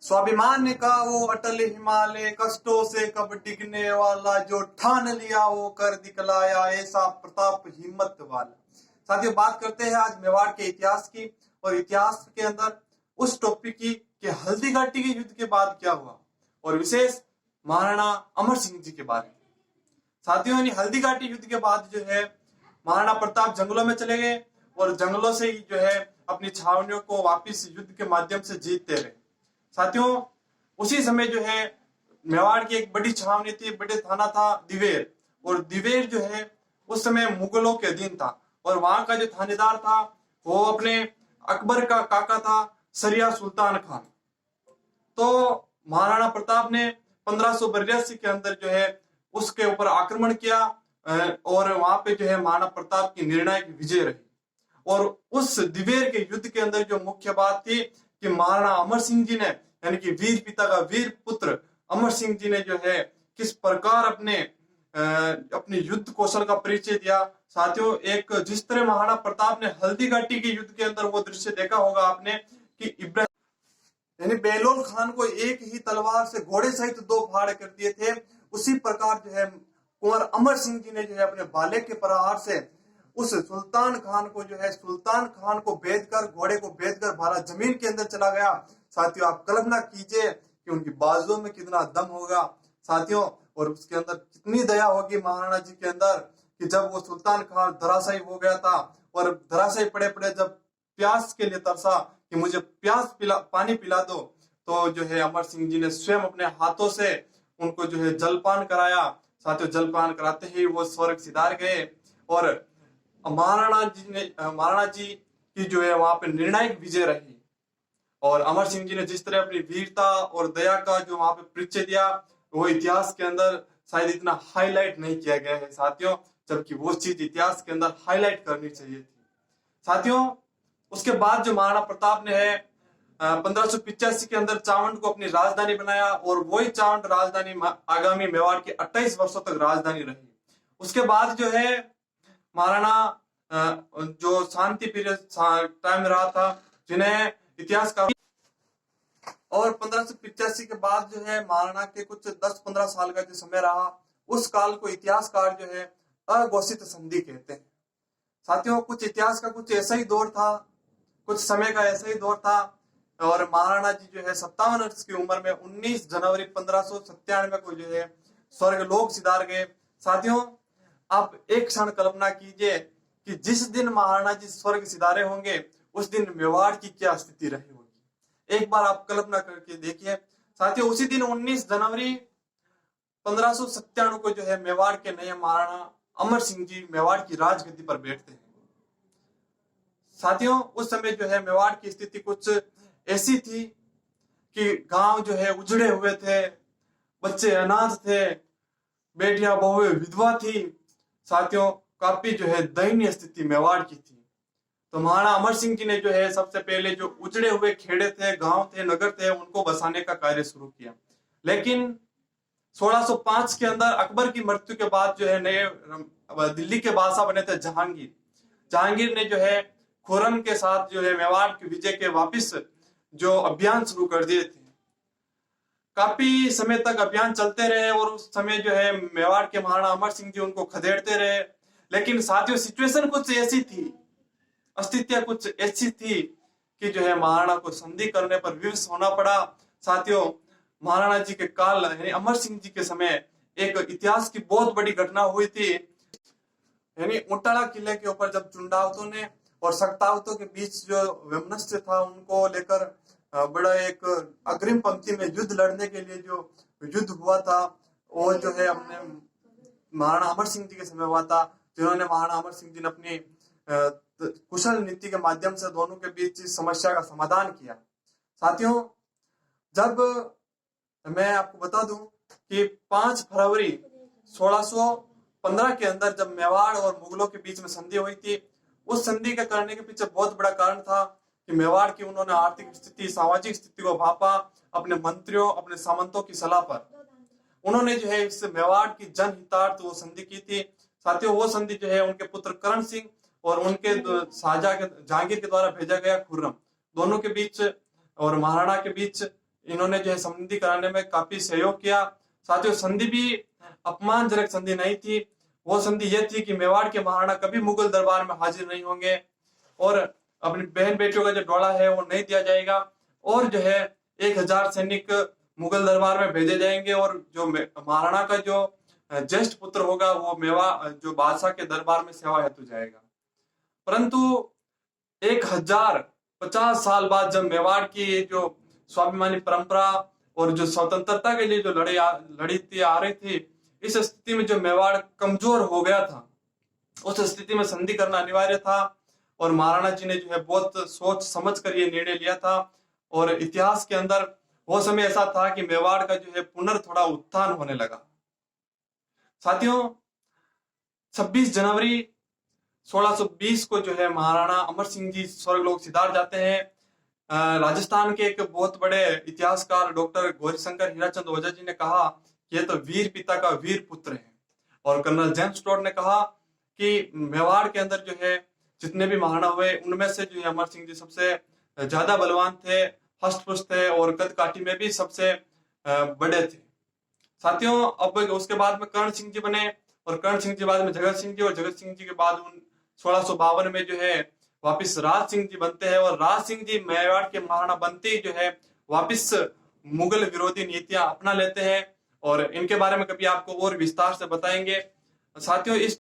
स्वाभिमान का वो अटल हिमालय, कष्टों से कब डिगने वाला, जो ठान लिया वो कर दिखलाया, ऐसा प्रताप हिम्मत वाला। साथियों, बात करते हैं आज मेवाड़ के इतिहास की, और इतिहास के अंदर उस टॉपिक की कि हल्दी घाटी के युद्ध के बाद क्या हुआ, और विशेष महाराणा अमर सिंह जी के बारे में। साथियों, हल्दी घाटी युद्ध के बाद जो है महाराणा प्रताप जंगलों में चले गए, और जंगलों से ही जो है अपनी छावनियों को वापिस युद्ध के माध्यम से जीतते रहे। साथियों, उसी समय जो है मेवाड़ की एक बड़ी छावनी थी, बड़े थाना था दिवेर, और दिवेर जो है उस समय मुगलों के अधीन था, और वहां का जो थानेदार था वो अपने अकबर का काका था, सरिया सुल्तान खान। तो महाराणा प्रताप ने 1582 के अंदर जो है उसके ऊपर आक्रमण किया, और वहां पे जो है महाराणा प्रताप की निर्णायक विजय रही। और उस दिवेर के युद्ध के अंदर जो मुख्य बात थी कि महाराणा अमर सिंह जी ने, यानी कि वीर पिता का वीर पुत्र अमर सिंह जी ने जो है किस प्रकार अपने युद्ध कौशल का परिचय दिया। साथियों, एक जिस तरह महाराणा प्रताप ने हल्दी घाटी के युद्ध के अंदर वो दृश्य देखा होगा आपने कि इब्राहिम यानी बेलोल खान को एक ही तलवार से घोड़े सहित 2 फाड़ कर दिए थे, उसी प्रकार जो है कुंवर अमर सिंह जी ने जो है अपने भाले के प्रहार से उस सुल्तान खान को भेद कर, घोड़े को भेद कर भाला जमीन के अंदर चला गया। साथियों, आप कल्पना कीजिए कि उनकी बाजुओं में कितना दम होगा साथियों, और उसके अंदर कितनी दया होगी महाराणा जी के अंदर कि जब वो सुल्तान खान धराशायी हो गया था, और धराशायी पड़े पड़े जब प्यास के लिए तरसा कि मुझे पानी पिला दो, तो जो है अमर सिंह जी ने स्वयं अपने हाथों से उनको जो है जलपान कराया। साथियों, जलपान कराते ही वो स्वर्ग सिधार गए, और महाराणा जी की जो है वहां पे निर्णायक विजय रही। और अमर सिंह जी ने जिस तरह अपनी वीरता और दया का जो वहां पे परिचय दिया, वो इतिहास के अंदर शायद इतना हाईलाइट नहीं किया गया है साथियों, जबकि वो चीज इतिहास के अंदर हाईलाइट करनी चाहिए थी। साथियों, उसके बाद जो महाराणा प्रताप ने है 1585 के अंदर चावंड को अपनी राजधानी बनाया, और वही चावंड राजधानी आगामी मेवाड़ की 28 वर्षों तक राजधानी रही। उसके बाद जो है महाराणा जो शांति पीरियड टाइम रहा था, जिन्हें इतिहासकार, और 1585 के बाद जो है महाराणा के कुछ 10-15 साल का जो समय रहा, उस काल को इतिहासकार जो है अघोषित संधि कहते हैं। साथियों, कुछ इतिहास का कुछ ऐसा ही दौर था, कुछ समय का ऐसा ही दौर था, और महाराणा जी जो है 57 वर्ष की उम्र में 19 जनवरी 1597 को जो है स्वर्गलोक सिधार गए। साथियों, आप एक क्षण कल्पना कीजिए कि जिस दिन महाराणा जी स्वर्ग सिधारे होंगे, उस दिन मेवाड़ की क्या स्थिति रही होगी। एक बार आप कल्पना करके देखिए। साथियों, उसी दिन 19 जनवरी 1597 को जो है मेवाड़ के नए महाराणा अमर सिंह जी मेवाड़ की राजगद्दी पर बैठते हैं। साथियों, उस समय जो है मेवाड़ की स्थिति कुछ ऐसी थी कि गांव जो है उजड़े हुए थे, बच्चे अनाथ थे, बेटियां बहुएं विधवा थी। साथियों, काफी जो है दयनीय स्थिति मेवाड़ की थी। तो महाराणा अमर सिंह जी ने जो है सबसे पहले जो उजड़े हुए खेड़े थे, गांव थे, नगर थे, उनको बसाने का कार्य शुरू किया। लेकिन 1605 के अंदर अकबर की मृत्यु के बाद जो है नए दिल्ली के बादशाह बने थे जहांगीर ने जो है खुर्रम के साथ जो है मेवाड़ के विजय के वापिस जो अभियान शुरू कर दिए थे। काफी समय तक अभियान चलते रहे, और उस समय जो है मेवाड़ के महाराणा अमर सिंह जी उनको खदेड़ते रहे। लेकिन साथियों, सिचुएशन कुछ ऐसी थी, स्थितियां कुछ ऐसी थी कि जो है महाराणा को संधि करने पर विवश होना पड़ा। साथियों, महाराणा जी के काल यानी अमर सिंह जी के समय एक इतिहास की बहुत बड़ी घटना हुई थी, यानी उटाला किले के ऊपर जब चुंडावतों ने और सक्तावतों के बीच जो वैमनस्य था, उनको लेकर बड़ा एक अग्रिम पंक्ति में युद्ध लड़ने के लिए जो युद्ध हुआ था, वो जो है अपने महाराणा अमर सिंह जी के समय हुआ था, जिन्होंने महाराणा अमर सिंह जी ने अपनी कुशल नीति के माध्यम से दोनों के बीच इस समस्या का समाधान किया। साथियों, जब मैं आपको बता दूं कि 5 फरवरी 1615 के अंदर जब मेवाड़ और मुगलों के बीच में संधि हुई थी, उस संधि के करने के पीछे बहुत बड़ा कारण था कि मेवाड़ की उन्होंने आर्थिक स्थिति, सामाजिक स्थिति को भापा अपने मंत्रियों, अपने सामंतों की सलाह पर। उन्होंने जो है इस मेवाड़ की जनहितार्थ वो संधि की थी। साथियों, वो संधि जो है उनके पुत्र करण सिंह और उनके शाहजहां जहांगीर के द्वारा भेजा गया खुर्रम, दोनों के बीच और महाराणा के बीच इन्होंने जो है संधि कराने में काफी सहयोग किया। साथियों, संधि भी अपमानजनक संधि नहीं थी। वो संधि ये थी कि मेवाड़ के महाराणा कभी मुगल दरबार में हाजिर नहीं होंगे और अपनी बहन बेटियों का जो डोला है वो नहीं दिया जाएगा, और जो है 1000 सैनिक मुगल दरबार में भेजे जाएंगे, और जो महाराणा का जो ज्येष्ठ पुत्र होगा वो मेवा जो बादशाह के दरबार में सेवा हेतु जाएगा। परंतु 1050 साल बाद जब मेवाड़ की जो स्वाभिमानी परंपरा और जो स्वतंत्रता के लिए जो लड़ी आ रही थी, इस स्थिति में जो मेवाड़ कमजोर हो गया था, उस स्थिति में संधि करना अनिवार्य था। और महाराणा जी ने जो है बहुत सोच समझ कर ये निर्णय लिया था। और इतिहास के अंदर वो समय ऐसा था कि मेवाड़ का जो है थोड़ा उत्थान होने लगा। साथियों, 26 जनवरी 1620 को जो है महाराणा अमर सिंह जी स्वर्गलोक सिधार जाते हैं। राजस्थान के एक बहुत बड़े इतिहासकार डॉक्टर गौरीशंकर हीराचंद ओझा जी ने कहा कि ये तो वीर पिता का वीर पुत्र है। और कर्नल जेम्स टॉड ने कहा कि मेवाड़ के अंदर जो है जितने भी महाराणा हुए उनमें से जो है अमर सिंह जी सबसे ज्यादा बलवान थे, हष्ट पुष्ट थे और कद काठी में भी सबसे बड़े थे। साथियों, अब उसके बाद में कर्ण सिंह जी बने, और कर्ण सिंह जी बाद में जगत सिंह जी, और जगत सिंह जी के बाद 1652 में जो है वापिस राज सिंह जी बनते हैं। और राज सिंह जी मेवाड़ के महाराणा बनते ही जो है वापिस मुगल विरोधी नीतियां अपना लेते हैं, और इनके बारे में कभी आपको और विस्तार से बताएंगे। साथियों, इस